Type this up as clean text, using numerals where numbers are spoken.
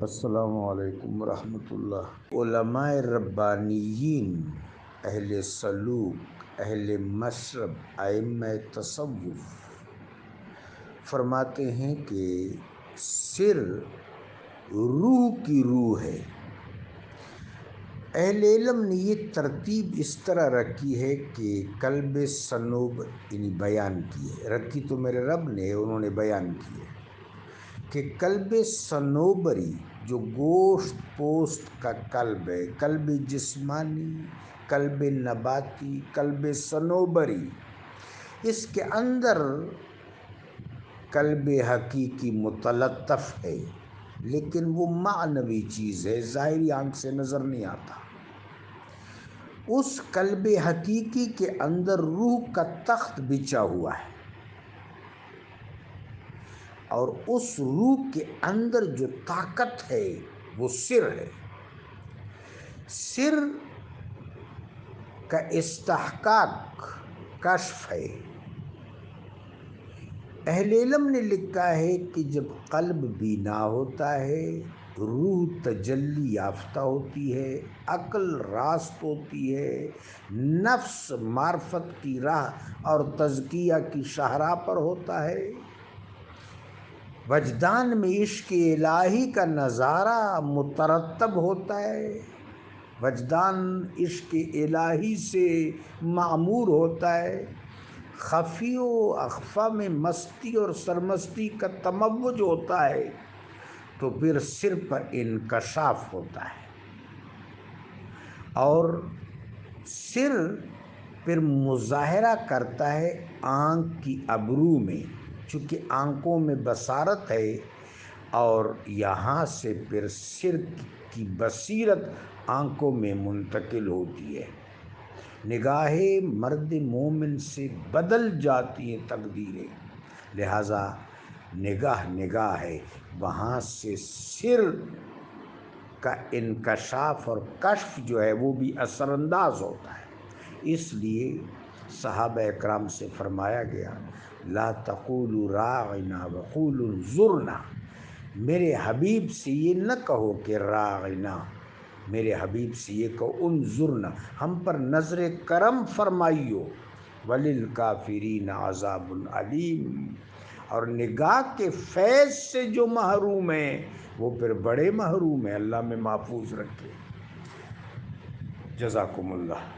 السلام علیکم ورحمۃ اللہ۔ علماء ربانیین، اہل سلوک، اہل مشرب، ائمہ تصوف فرماتے ہیں کہ سر روح کی روح ہے۔ اہل علم نے یہ ترتیب اس طرح رکھی ہے کہ قلب صنوبر یعنی بیان کی ہے، رکھی تو میرے رب نے، انہوں نے بیان کی ہے کہ قلب صنوبری جو گوشت پوست کا قلب ہے، قلب جسمانی، قلب نباتی، قلب صنوبری، اس کے اندر قلب حقیقی متلطف ہے، لیکن وہ معنوی چیز ہے، ظاہری آنکھ سے نظر نہیں آتا۔ اس قلب حقیقی کے اندر روح کا تخت بچھا ہوا ہے، اور اس روح کے اندر جو طاقت ہے وہ سر ہے۔ سر کا استحقاق کشف ہے۔ اہل علم نے لکھا ہے کہ جب قلب بینا ہوتا ہے، روح تجلی یافتہ ہوتی ہے، عقل راست ہوتی ہے، نفس معرفت کی راہ اور تزکیہ کی شاہراہ پر ہوتا ہے، وجدان میں عشق الہی کا نظارہ مترتب ہوتا ہے، وجدان عشق الہی سے معمور ہوتا ہے، خفی و اخفا میں مستی اور سرمستی کا تموج ہوتا ہے، تو پھر سر پر انکشاف ہوتا ہے، اور سر پھر مظاہرہ کرتا ہے آنکھ کی ابرو میں، چونکہ آنکھوں میں بصارت ہے، اور یہاں سے پھر سر کی بصیرت آنکھوں میں منتقل ہوتی ہے۔ نگاہ مرد مومن سے بدل جاتی ہیں تقدیریں، لہٰذا نگاہ ہے، وہاں سے سر کا انکشاف اور کشف جو ہے وہ بھی اثر انداز ہوتا ہے۔ اس لیے صحابہ اکرام سے فرمایا گیا، لا تقولوا راعنا وقولوا انظرنا، میرے حبیب سے یہ نہ کہو کہ راعنا، میرے حبیب سے یہ کہو انظرنا، ہم پر نظر کرم فرمائیو، وللکافرین عذاب علیم، اور نگاہ کے فیض سے جو محروم ہیں وہ پھر بڑے محروم ہیں، اللہ میں محفوظ رکھے۔ جزاکم اللہ۔